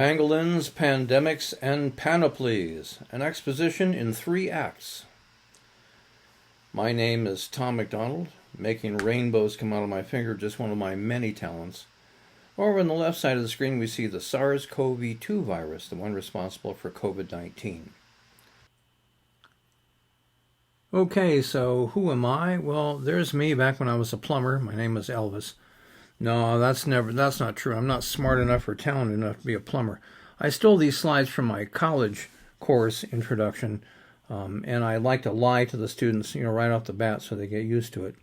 Pangolins, Pandemics, and Panoplies, an exposition in 3 acts. My name is Tom McDonald. Making rainbows come out of my finger, just one of my many talents. Over on the left side of the screen we see the SARS-CoV-2 virus, the one responsible for COVID-19. Okay, so who am I? Well, there's me back when I was a plumber. My name was Elvis. No, that's not true. I'm not smart enough or talented enough to be a plumber. I stole these slides from my college course introduction, and I like to lie to the students, right off the bat so they get used to it.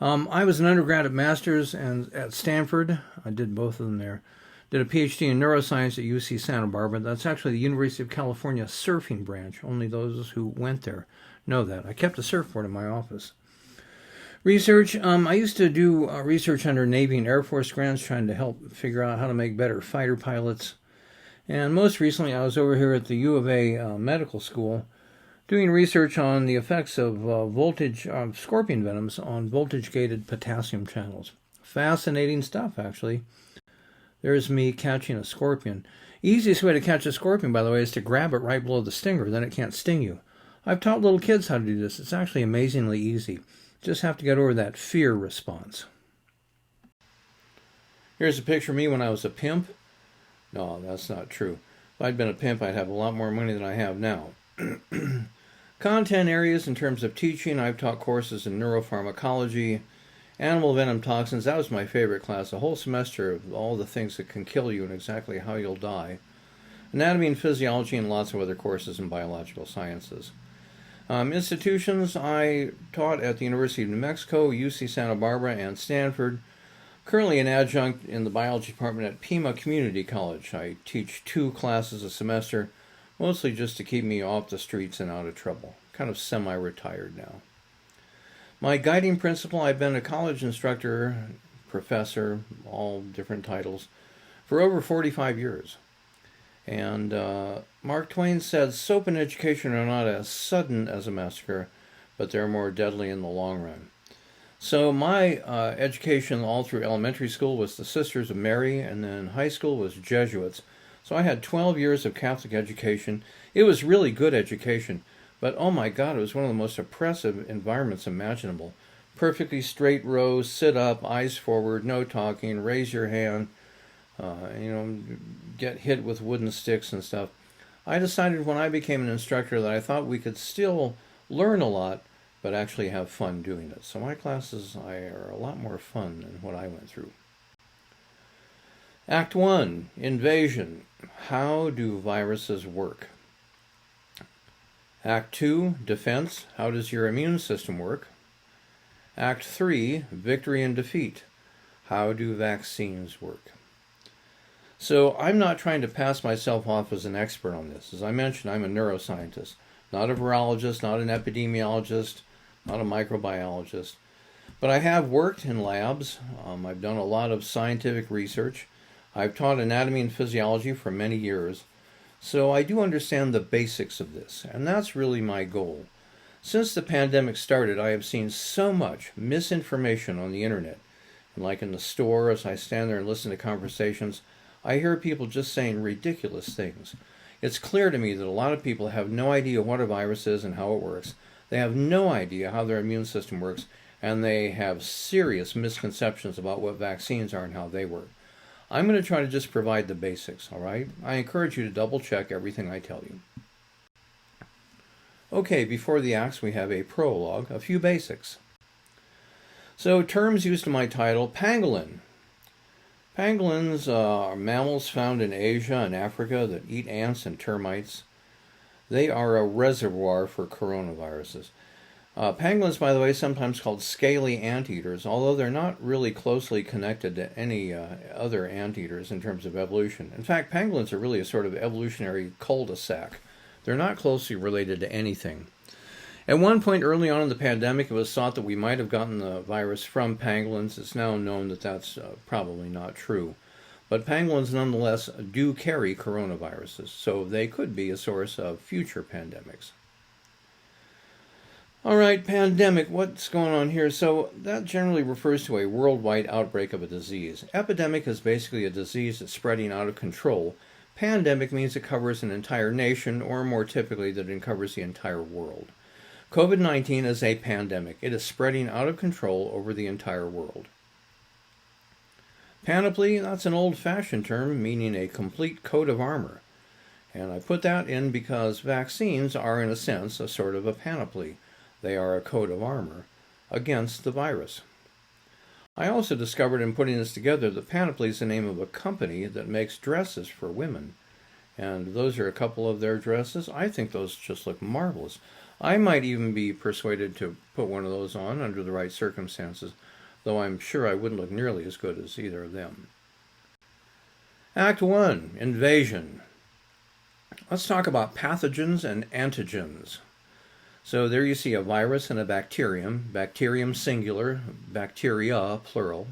I was an undergrad at Masters and at Stanford. I did both of them there. Did a PhD in neuroscience at UC Santa Barbara. That's actually the University of California surfing branch. Only those who went there know that. I kept a surfboard in my office. Research. I used to do research under Navy and Air Force grants, trying to help figure out how to make better fighter pilots. And most recently, I was over here at the U of A Medical School doing research on the effects of scorpion venoms on voltage-gated potassium channels. Fascinating stuff, actually. There's me catching a scorpion. Easiest way to catch a scorpion, by the way, is to grab it right below the stinger. Then it can't sting you. I've taught little kids how to do this. It's actually amazingly easy. Just have to get over that fear response. Here's a picture of me when I was a pimp. No, that's not true. If I'd been a pimp, I'd have a lot more money than I have now. Content areas in terms of teaching, I've taught courses in neuropharmacology, animal venom toxins. That was my favorite class, a whole semester of all the things that can kill you and exactly how you'll die. Anatomy and physiology, and lots of other courses in biological sciences. Institutions, I taught at the University of New Mexico, UC Santa Barbara, and Stanford. Currently an adjunct in the biology department at Pima Community College. I teach 2 classes a semester, mostly just to keep me off the streets and out of trouble. Kind of semi-retired now. My guiding principle, I've been a college instructor, professor, all different titles, for over 45 years. And Mark Twain said, soap and education are not as sudden as a massacre, but they're more deadly in the long run. So my education all through elementary school was the Sisters of Mary, and then high school was Jesuits. So I had 12 years of Catholic education. It was really good education, but oh my God, it was one of the most oppressive environments imaginable. Perfectly straight rows, sit up, eyes forward, no talking, raise your hand, get hit with wooden sticks and stuff. I decided when I became an instructor that I thought we could still learn a lot, but actually have fun doing it. So my classes are a lot more fun than what I went through. Act 1, Invasion. How do viruses work? Act 2, Defense. How does your immune system work? Act 3, Victory and Defeat. How do vaccines work? So I'm not trying to pass myself off as an expert on this. As I mentioned, I'm a neuroscientist, not a virologist, not an epidemiologist, not a microbiologist. But I have worked in labs. I've done a lot of scientific research. I've taught anatomy and physiology for many years. So I do understand the basics of this, and that's really my goal. Since the pandemic started, I have seen so much misinformation on the internet. And like in the store, as I stand there and listen to conversations, I hear people just saying ridiculous things. It's clear to me that a lot of people have no idea what a virus is and how it works. They have no idea how their immune system works, and they have serious misconceptions about what vaccines are and how they work. I'm going to try to just provide the basics, all right? I encourage you to double-check everything I tell you. Okay, before the acts, we have a prologue, a few basics. So, terms used in my title, pangolin. Pangolins are mammals found in Asia and Africa that eat ants and termites. They are a reservoir for coronaviruses. Pangolins, by the way, sometimes called scaly anteaters, although they're not really closely connected to any other anteaters in terms of evolution. In fact, pangolins are really a sort of evolutionary cul-de-sac. They're not closely related to anything. At one point early on in the pandemic, it was thought that we might have gotten the virus from pangolins. It's now known that that's probably not true. But pangolins nonetheless do carry coronaviruses, so they could be a source of future pandemics. All right, pandemic, what's going on here? So that generally refers to a worldwide outbreak of a disease. Epidemic is basically a disease that's spreading out of control. Pandemic means it covers an entire nation, or more typically, that it covers the entire world. COVID-19 is a pandemic. It is spreading out of control over the entire world. Panoply, that's an old-fashioned term meaning a complete coat of armor. And I put that in because vaccines are, in a sense, a sort of a panoply. They are a coat of armor against the virus. I also discovered in putting this together that Panoply is the name of a company that makes dresses for women. And those are a couple of their dresses. I think those just look marvelous. I might even be persuaded to put one of those on under the right circumstances, though I'm sure I wouldn't look nearly as good as either of them. Act 1, Invasion. Let's talk about pathogens and antigens. So there you see a virus and a bacterium singular, bacteria plural.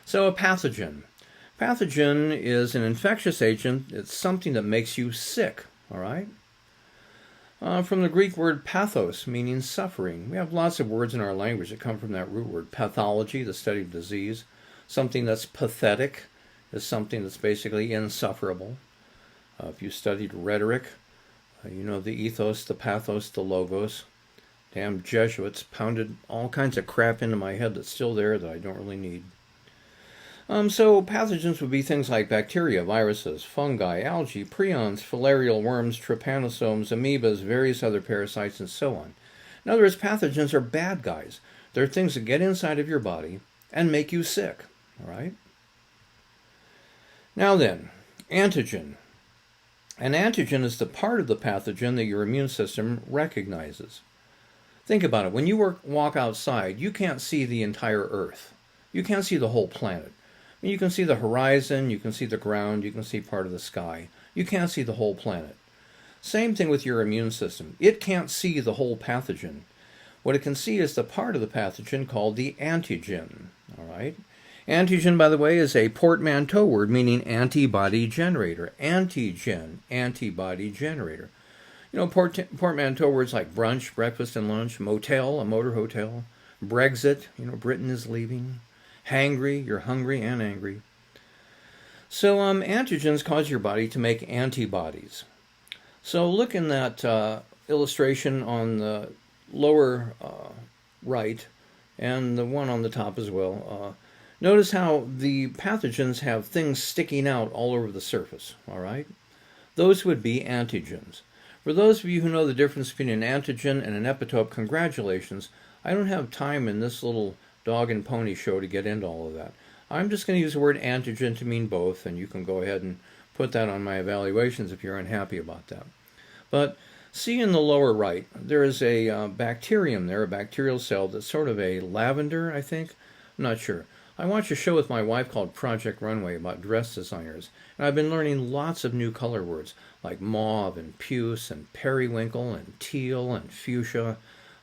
So a pathogen. Pathogen is an infectious agent. It's something that makes you sick, all right? From the Greek word pathos, meaning suffering. We have lots of words in our language that come from that root word. Pathology, the study of disease. Something that's pathetic is something that's basically insufferable. If you studied rhetoric, you know the ethos, the pathos, the logos. Damn Jesuits pounded all kinds of crap into my head that's still there that I don't really need. So pathogens would be things like bacteria, viruses, fungi, algae, prions, filarial worms, trypanosomes, amoebas, various other parasites, and so on. In other words, pathogens are bad guys. They're things that get inside of your body and make you sick. All right? Now then, antigen. An antigen is the part of the pathogen that your immune system recognizes. Think about it. When you walk outside, you can't see the entire Earth. You can't see the whole planet. You can see the horizon, you can see the ground, you can see part of the sky. You can't see the whole planet. Same thing with your immune system. It can't see the whole pathogen. What it can see is the part of the pathogen called the antigen. All right? Antigen, by the way, is a portmanteau word meaning antibody generator. Antigen, antibody generator. You know, portmanteau words like brunch, breakfast and lunch, motel, a motor hotel, Brexit, you know, Britain is leaving, hangry, you're hungry and angry. So antigens cause your body to make antibodies. So look in that illustration on the lower right and the one on the top as well. Notice how the pathogens have things sticking out all over the surface, all right? Those would be antigens. For those of you who know the difference between an antigen and an epitope, congratulations. I don't have time in this little dog and pony show to get into all of that. I'm just going to use the word antigen to mean both, and you can go ahead and put that on my evaluations if you're unhappy about that. But see in the lower right, there is a bacterium there, a bacterial cell that's sort of a lavender, I think. I'm not sure. I watch a show with my wife called Project Runway about dress designers, and I've been learning lots of new color words like mauve and puce and periwinkle and teal and fuchsia.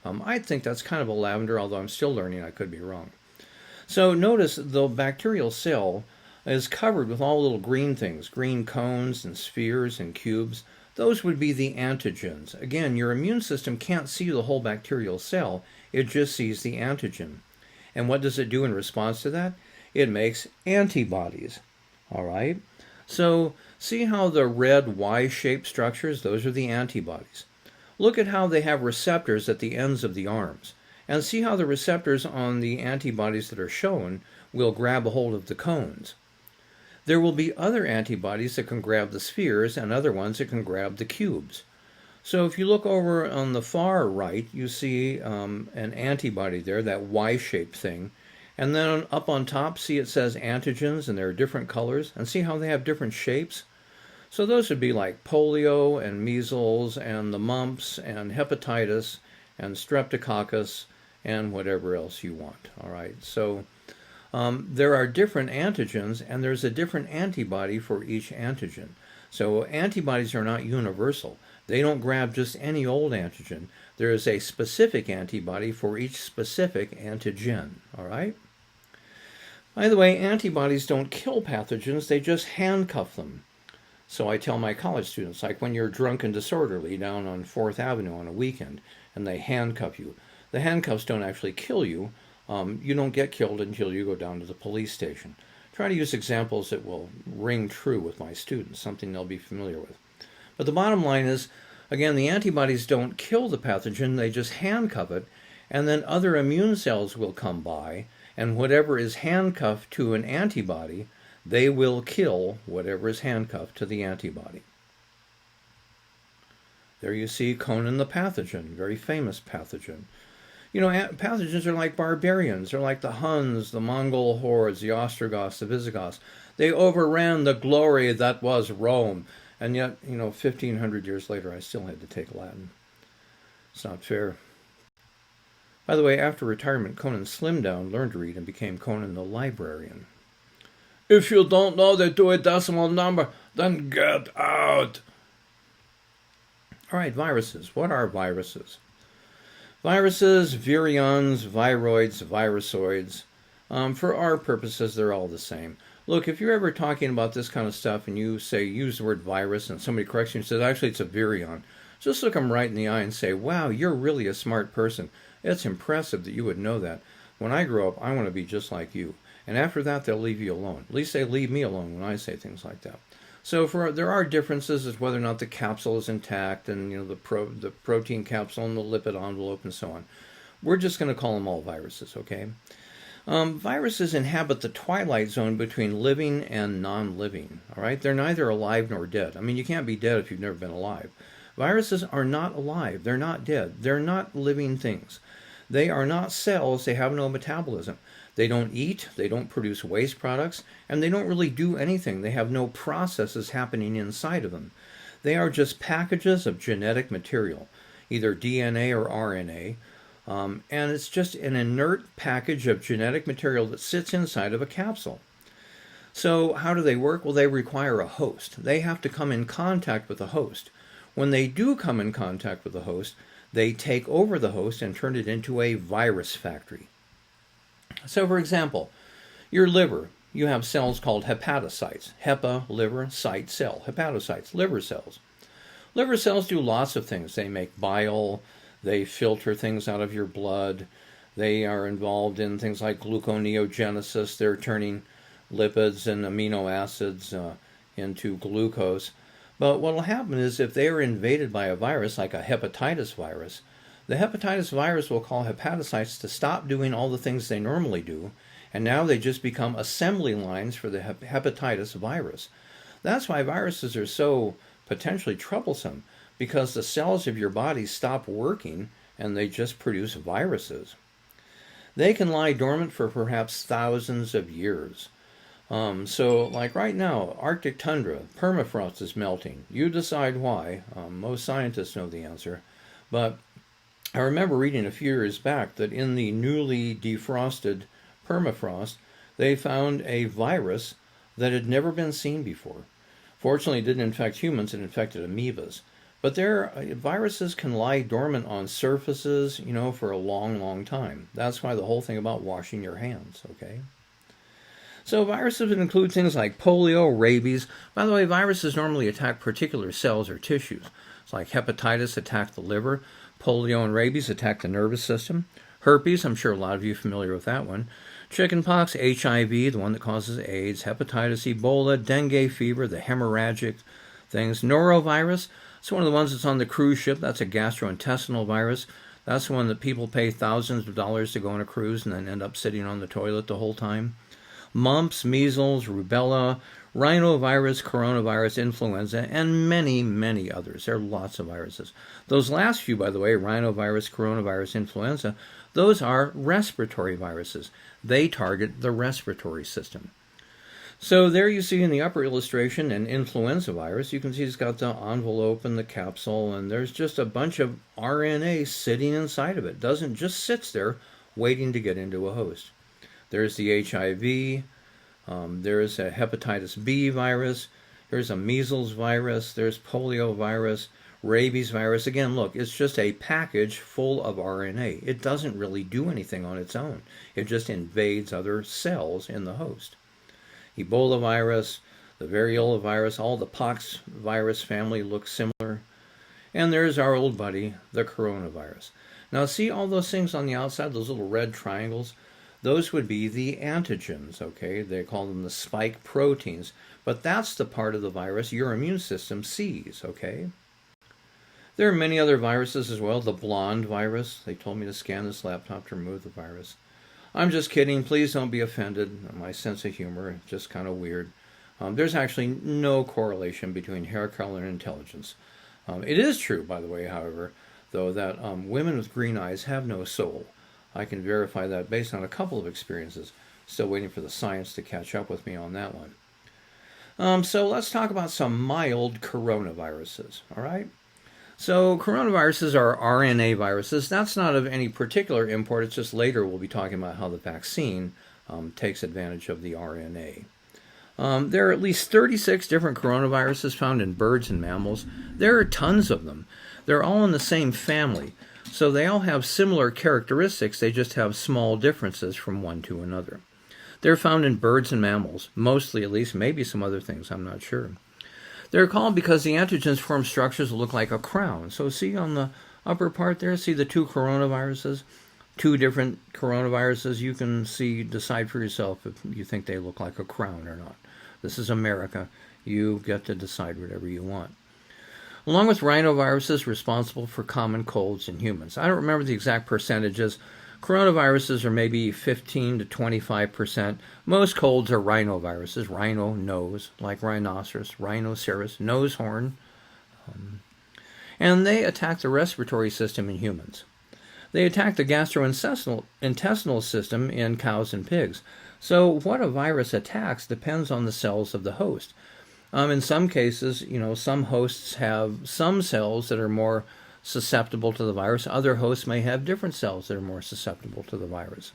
I think that's kind of a lavender, although I'm still learning. I could be wrong. So notice the bacterial cell is covered with all little green things, green cones and spheres and cubes. Those would be the antigens. Again, your immune system can't see the whole bacterial cell. It just sees the antigen. And what does it do in response to that? It makes antibodies. All right? So see how the red Y-shaped structures, those are the antibodies. Look at how they have receptors at the ends of the arms. And see how the receptors on the antibodies that are shown will grab a hold of the cones. There will be other antibodies that can grab the spheres and other ones that can grab the cubes. So if you look over on the far right, you see an antibody there, that Y-shaped thing. And then up on top, see it says antigens, and there are different colors. And see how they have different shapes? So those would be like polio and measles and the mumps and hepatitis and streptococcus and whatever else you want. All right. So there are different antigens, and there's a different antibody for each antigen. So antibodies are not universal. They don't grab just any old antigen. There is a specific antibody for each specific antigen. All right? By the way, antibodies don't kill pathogens. They just handcuff them. So I tell my college students, like when you're drunk and disorderly down on 4th Avenue on a weekend, and they handcuff you. The handcuffs don't actually kill you. You don't get killed until you go down to the police station. try to use examples that will ring true with my students, something they'll be familiar with. But the bottom line is, again, the antibodies don't kill the pathogen, they just handcuff it, and then other immune cells will come by, and whatever is handcuffed to an antibody, they will kill whatever is handcuffed to the antibody. There you see Conan the pathogen, very famous pathogen. You know, pathogens are like barbarians. They're like the Huns, the Mongol hordes, the Ostrogoths, the Visigoths. They overran the glory that was Rome. And yet, 1,500 years later, I still had to take Latin. It's not fair. By the way, after retirement, Conan slimmed down, learned to read, and became Conan the Librarian. If you don't know the 2-decimal number, then get out. All right, viruses. What are viruses? Viruses, virions, viroids, virusoids. For our purposes, they're all the same. Look, if you're ever talking about this kind of stuff and you use the word virus and somebody corrects you and says, actually, it's a virion, just look them right in the eye and say, wow, you're really a smart person. It's impressive that you would know that. When I grow up, I want to be just like you. And after that, they'll leave you alone. At least they leave me alone when I say things like that. So there are differences as whether or not the capsule is intact and the protein capsule and the lipid envelope and so on. We're just going to call them all viruses, okay? Viruses inhabit the twilight zone between living and non-living, all right? They're neither alive nor dead. I mean, you can't be dead if you've never been alive. Viruses are not alive. They're not dead. They're not living things. They are not cells. They have no metabolism. They don't eat, they don't produce waste products, and they don't really do anything. They have no processes happening inside of them. They are just packages of genetic material, either DNA or RNA, and it's just an inert package of genetic material that sits inside of a capsule. So how do they work? Well, they require a host. They have to come in contact with a host. When they do come in contact with the host, they take over the host and turn it into a virus factory. So, for example, your liver, you have cells called hepatocytes. Hepa, liver, cyte, cell. Hepatocytes, liver cells. Liver cells do lots of things. They make bile, they filter things out of your blood, they are involved in things like gluconeogenesis. They're turning lipids and amino acids into glucose. But what will happen is if they are invaded by a virus like a hepatitis virus, the hepatitis virus will call hepatocytes to stop doing all the things they normally do, and now they just become assembly lines for the hepatitis virus. That's why viruses are so potentially troublesome, because the cells of your body stop working and they just produce viruses. They can lie dormant for perhaps thousands of years. So like right now, Arctic tundra, permafrost is melting. You decide why. Most scientists know the answer. But I remember reading a few years back that in the newly defrosted permafrost, they found a virus that had never been seen before. Fortunately, it didn't infect humans, it infected amoebas. But viruses can lie dormant on surfaces, for a long, long time. That's why the whole thing about washing your hands, okay? So viruses would include things like polio, rabies. By the way, viruses normally attack particular cells or tissues. It's like hepatitis attack the liver, polio and rabies attack the nervous system. Herpes, I'm sure a lot of you are familiar with that one. Chickenpox, HIV, the one that causes AIDS, hepatitis, Ebola, dengue fever, the hemorrhagic things. Norovirus, it's one of the ones that's on the cruise ship. That's a gastrointestinal virus. That's the one that people pay thousands of dollars to go on a cruise and then end up sitting on the toilet the whole time. Mumps, measles, rubella, rhinovirus, coronavirus, influenza, and many, many others. There are lots of viruses. Those last few, by the way, rhinovirus, coronavirus, influenza, those are respiratory viruses. They target the respiratory system. So there you see in the upper illustration an influenza virus. You can see it's got the envelope and the capsule, and there's just a bunch of RNA sitting inside of it. It doesn't just sits there waiting to get into a host. There's the HIV, there's a hepatitis B virus, there's a measles virus, there's polio virus, rabies virus. Again, look, it's just a package full of RNA. It doesn't really do anything on its own. It just invades other cells in the host. Ebola virus, the variola virus, all the pox virus family looks similar. And there's our old buddy, the coronavirus. Now see all those things on the outside, those little red triangles? Those would be the antigens, okay? They call them the spike proteins. But that's the part of the virus your immune system sees, okay? There are many other viruses as well. The blonde virus. They told me to scan this laptop to remove the virus. I'm just kidding. Please don't be offended. My sense of humor is just kind of weird. There's actually no correlation between hair color and intelligence. It is true, by the way, however, though, that women with green eyes have no soul. I can verify that based on a couple of experiences. Still waiting for the science to catch up with me on that one. So let's talk about some mild coronaviruses, all right? So coronaviruses are RNA viruses. That's not of any particular import. It's just later we'll be talking about how the vaccine takes advantage of the RNA. There are at least 36 different coronaviruses found in birds and mammals. There are tons of them. They're all in the same family. So they all have similar characteristics. They just have small differences from one to another. They're found in birds and mammals, mostly at least, maybe some other things, I'm not sure. They're called because the antigens form structures that look like a crown. So see on the upper part there, see the two coronaviruses? Two different coronaviruses. You can decide for yourself if you think they look like a crown or not. This is America. You get to decide whatever you want. Along with rhinoviruses responsible for common colds in humans. I don't remember the exact percentages. Coronaviruses are maybe 15 to 25%. Most colds are rhinoviruses. Rhino, nose, like rhinoceros, rhinoceros, nose horn. And they attack the respiratory system in humans. They attack the gastrointestinal system in cows and pigs. So what a virus attacks depends on the cells of the host. In some cases, some hosts have some cells that are more susceptible to the virus. Other hosts may have different cells that are more susceptible to the virus.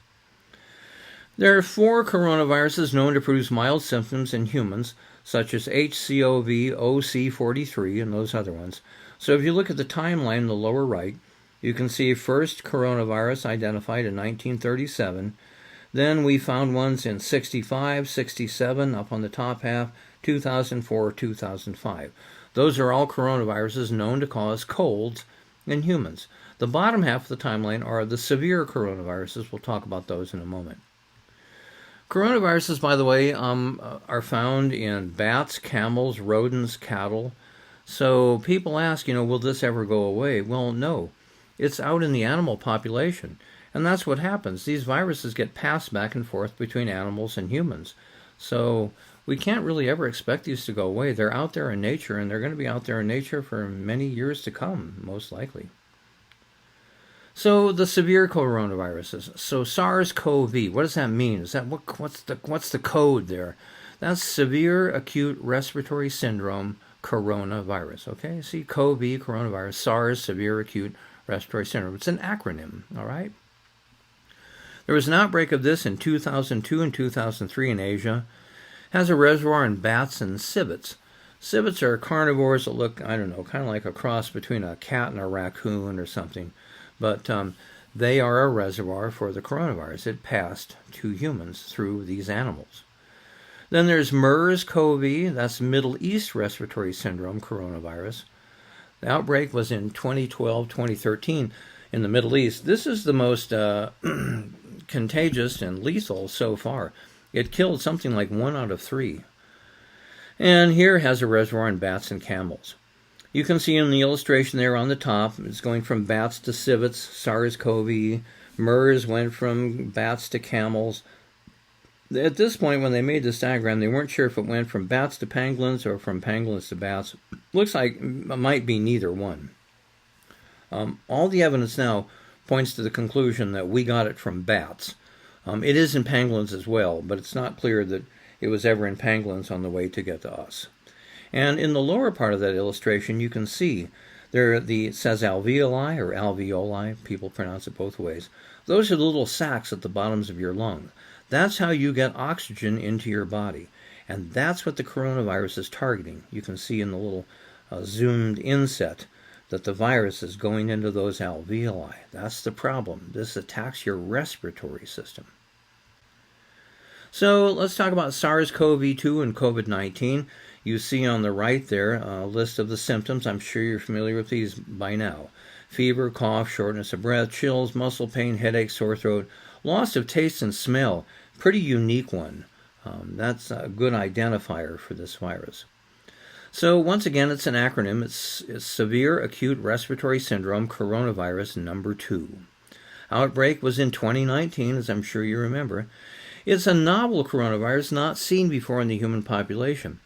There are 4 coronaviruses known to produce mild symptoms in humans, such as HCOV, OC43, and those other ones. So if you look at the timeline in the lower right, you can see first coronavirus identified in 1937. Then we found ones in 65, 67, up on the top half, 2004, 2005. Those are all coronaviruses known to cause colds in humans. The bottom half of the timeline are the severe coronaviruses. We'll talk about those in a moment. Coronaviruses, by the way, are found in bats, camels, rodents, cattle. So people ask, will this ever go away? Well, no. It's out in the animal population. And that's what happens. These viruses get passed back and forth between animals and humans. So we can't really ever expect these to go away. They're out there in nature, and they're going to be out there in nature for many years to come, most likely. So the severe coronaviruses. So SARS-CoV, what does that mean? Is that what's the code there? That's severe acute respiratory syndrome coronavirus. Okay, see, CoV, coronavirus, SARS, severe acute respiratory syndrome. It's an acronym, all right? There was an outbreak of this in 2002 and 2003 in Asia. It has a reservoir in bats and civets. Civets are carnivores that look, kind of like a cross between a cat and a raccoon or something. But they are a reservoir for the coronavirus. It passed to humans through these animals. Then there's MERS-CoV, that's Middle East Respiratory Syndrome coronavirus. The outbreak was in 2012-2013 in the Middle East. This is the most contagious and lethal so far. It killed something like 1 out of 3. And here has a reservoir in bats and camels. You can see in the illustration there on the top, it's going from bats to civets, SARS-CoV. MERS went from bats to camels. At this point, when they made this diagram, they weren't sure if it went from bats to pangolins or from pangolins to bats. Looks like it might be neither one. All the evidence now points to the conclusion that we got it from bats. It is in pangolins as well, but it's not clear that it was ever in pangolins on the way to get to us. And in the lower part of that illustration, you can see it says alveoli or alveoli. People pronounce it both ways. Those are the little sacs at the bottoms of your lung. That's how you get oxygen into your body. And that's what the coronavirus is targeting. You can see in the little zoomed inset that the virus is going into those alveoli. That's the problem. This attacks your respiratory system. So let's talk about SARS-CoV-2 and COVID-19. You see on the right there a list of the symptoms. I'm sure you're familiar with these by now. Fever, cough, shortness of breath, chills, muscle pain, headache, sore throat. Loss of taste and smell, pretty unique one. That's a good identifier for this virus. So once again, it's an acronym. It's Severe Acute Respiratory Syndrome Coronavirus number 2. Outbreak was in 2019, as I'm sure you remember. It's a novel coronavirus not seen before in the human population.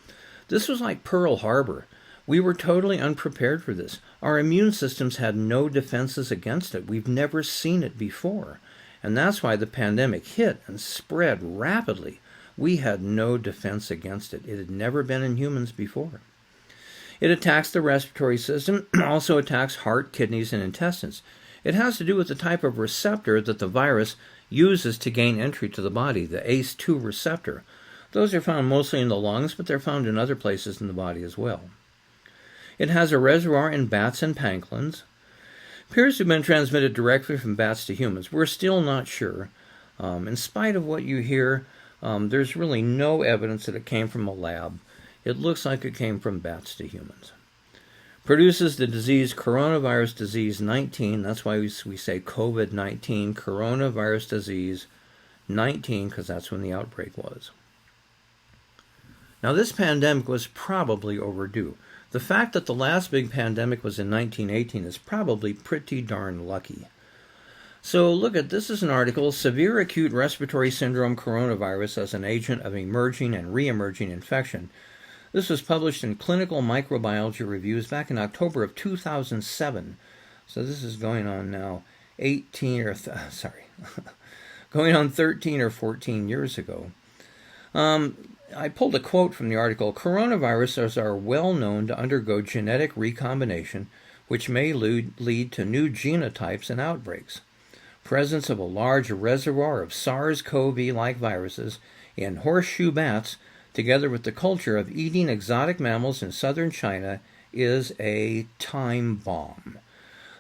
This was like Pearl Harbor. We were totally unprepared for this. Our immune systems had no defenses against it. We've never seen it before. And that's why the pandemic hit and spread rapidly. We had no defense against it. It had never been in humans before. It attacks the respiratory system, also attacks heart, kidneys, and intestines. It has to do with the type of receptor that the virus uses to gain entry to the body, the ACE2 receptor. Those are found mostly in the lungs, but they're found in other places in the body as well. It has a reservoir in bats and pangolins. Appears to have been transmitted directly from bats to humans. We're still not sure. In spite of what you hear, there's really no evidence that it came from a lab. It looks like it came from bats to humans. Produces the disease coronavirus disease 19. That's why we say COVID-19, coronavirus disease 19, because that's when the outbreak was. Now, this pandemic was probably overdue. The fact that the last big pandemic was in 1918 is probably pretty darn lucky. So look at this is an article, Severe Acute Respiratory Syndrome Coronavirus as an Agent of Emerging and Re-emerging Infection. This was published in Clinical Microbiology Reviews back in October of 2007. So this is going on now going on 13 or 14 years ago. I pulled a quote from the article. Coronaviruses are well known to undergo genetic recombination, which may lead to new genotypes and outbreaks. Presence of a large reservoir of SARS-CoV-like viruses in horseshoe bats, together with the culture of eating exotic mammals in southern China, is a time bomb.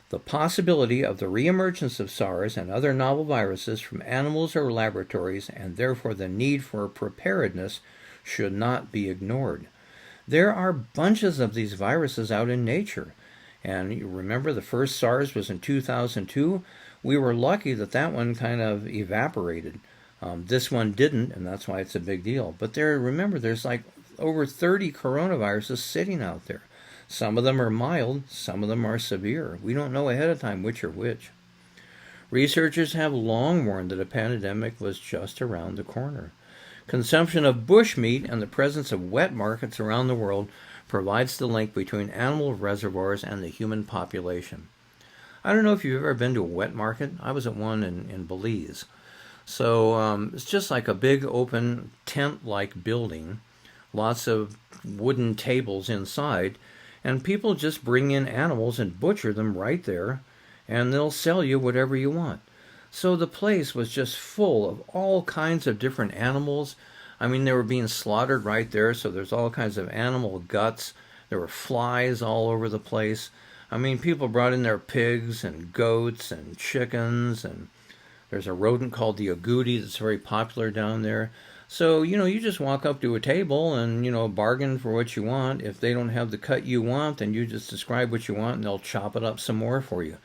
The possibility of the reemergence of SARS and other novel viruses from animals or laboratories, and therefore the need for preparedness, should not be ignored. There are bunches of these viruses out in nature. And you remember the first SARS was in 2002? We were lucky that one kind of evaporated. This one didn't, and that's why it's a big deal. But remember, there's like over 30 coronaviruses sitting out there. Some of them are mild, some of them are severe. We don't know ahead of time which are which. Researchers have long warned that a pandemic was just around the corner. Consumption of bushmeat and the presence of wet markets around the world provides the link between animal reservoirs and the human population. I don't know if you've ever been to a wet market. I was at one in Belize. So it's just like a big open tent-like building, lots of wooden tables inside, and people just bring in animals and butcher them right there, and they'll sell you whatever you want. So the place was just full of all kinds of different animals. I mean, they were being slaughtered right there, so there's all kinds of animal guts. There were flies all over the place. I mean, people brought in their pigs and goats and chickens, and there's a rodent called the agouti that's very popular down there. So, you just walk up to a table and, bargain for what you want. If they don't have the cut you want, then you just describe what you want and they'll chop it up some more for you.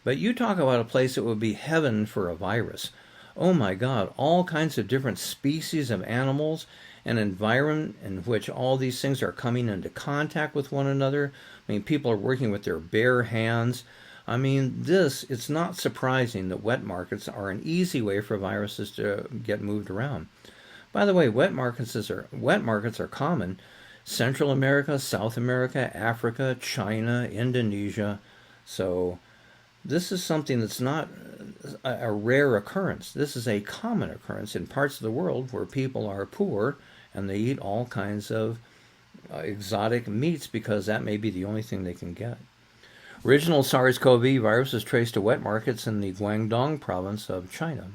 But you talk about a place that would be heaven for a virus. Oh my God, all kinds of different species of animals, an environment in which all these things are coming into contact with one another. I mean, people are working with their bare hands. I mean, it's not surprising that wet markets are an easy way for viruses to get moved around. By the way, wet markets are common. Central America, South America, Africa, China, Indonesia. So this is something that's not a rare occurrence. This is a common occurrence in parts of the world where people are poor and they eat all kinds of exotic meats because that may be the only thing they can get. Original SARS-CoV virus is traced to wet markets in the Guangdong province of China.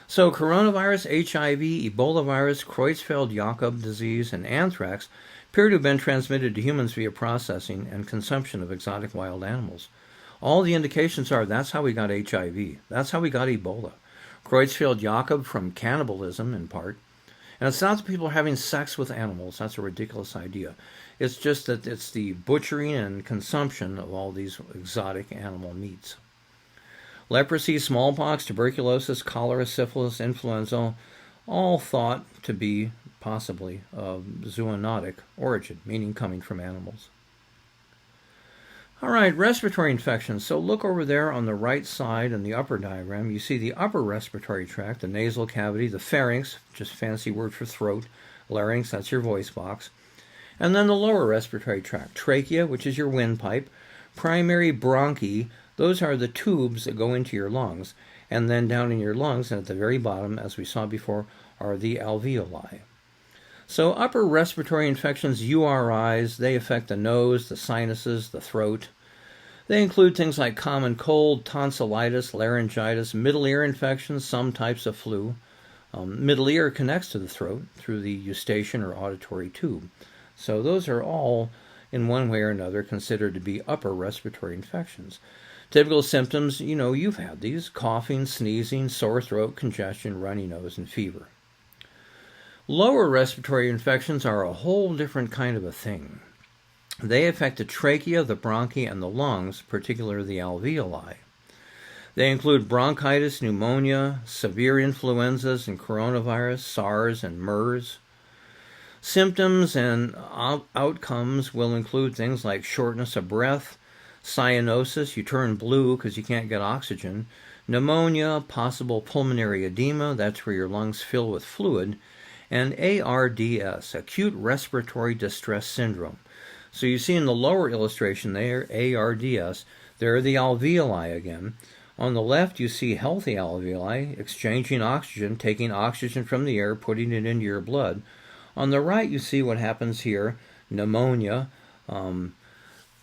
So coronavirus, HIV, Ebola virus, Creutzfeldt-Jakob disease, and anthrax appear to have been transmitted to humans via processing and consumption of exotic wild animals. All the indications are that's how we got HIV. That's how we got Ebola. Creutzfeldt-Jakob from cannibalism, in part. And it's not that people are having sex with animals. That's a ridiculous idea. It's just that it's the butchering and consumption of all these exotic animal meats. Leprosy, smallpox, tuberculosis, cholera, syphilis, influenza, all thought to be possibly of zoonotic origin, meaning coming from animals. All right, respiratory infections. So look over there on the right side in the upper diagram. You see the upper respiratory tract, the nasal cavity, the pharynx, just fancy word for throat, larynx, that's your voice box, and then the lower respiratory tract, trachea, which is your windpipe, primary bronchi, those are the tubes that go into your lungs, and then down in your lungs, and at the very bottom, as we saw before, are the alveoli. So upper respiratory infections, URIs, they affect the nose, the sinuses, the throat. They include things like common cold, tonsillitis, laryngitis, middle ear infections, some types of flu. Middle ear connects to the throat through the eustachian or auditory tube. So those are all, in one way or another, considered to be upper respiratory infections. Typical symptoms, you've had these: coughing, sneezing, sore throat, congestion, runny nose, and fever. Lower respiratory infections are a whole different kind of a thing. They affect the trachea, the bronchi, and the lungs, particularly the alveoli. They include bronchitis, pneumonia, severe influenzas and coronavirus, SARS and MERS. Symptoms and outcomes will include things like shortness of breath, cyanosis, you turn blue because you can't get oxygen, pneumonia, possible pulmonary edema, that's where your lungs fill with fluid, and ARDS, acute respiratory distress syndrome. So you see in the lower illustration there, ARDS, there are the alveoli again. On the left, you see healthy alveoli exchanging oxygen, taking oxygen from the air, putting it into your blood. On the right, you see what happens here, pneumonia.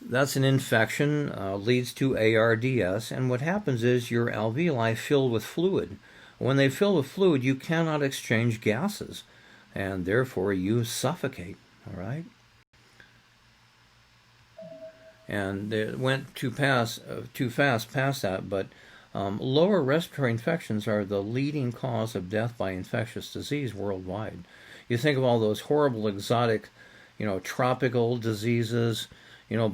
That's an infection, leads to ARDS, and what happens is your alveoli fill with fluid. When they fill with fluid, you cannot exchange gases, and therefore you suffocate, all right? And it went too fast past that, but lower respiratory infections are the leading cause of death by infectious disease worldwide. You think of all those horrible exotic, tropical diseases,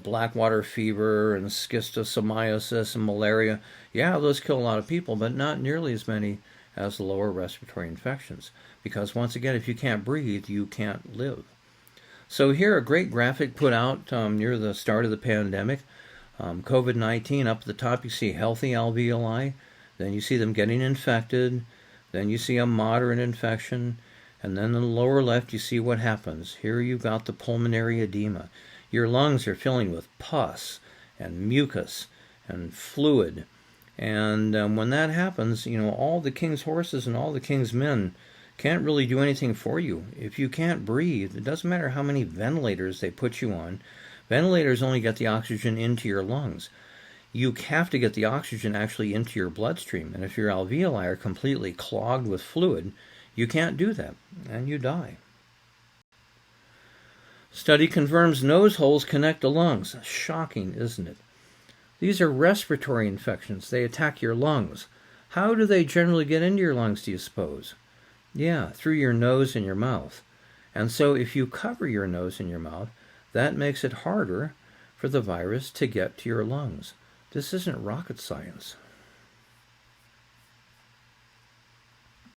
blackwater fever and schistosomiasis and malaria. Yeah, those kill a lot of people, but not nearly as many as the lower respiratory infections. Because once again, if you can't breathe, you can't live. So here, a great graphic put out near the start of the pandemic. COVID-19, up at the top you see healthy alveoli, then you see them getting infected, then you see a moderate infection, and then in the lower left you see what happens. Here you've got the pulmonary edema. Your lungs are filling with pus and mucus and fluid. And when that happens, all the king's horses and all the king's men can't really do anything for you. If you can't breathe, it doesn't matter how many ventilators they put you on. Ventilators only get the oxygen into your lungs. You have to get the oxygen actually into your bloodstream. And if your alveoli are completely clogged with fluid, you can't do that, and you die. Study confirms nose holes connect to lungs. Shocking, isn't it? These are respiratory infections. They attack your lungs. How do they generally get into your lungs, do you suppose? Yeah, through your nose and your mouth. And so if you cover your nose and your mouth, that makes it harder for the virus to get to your lungs. This isn't rocket science.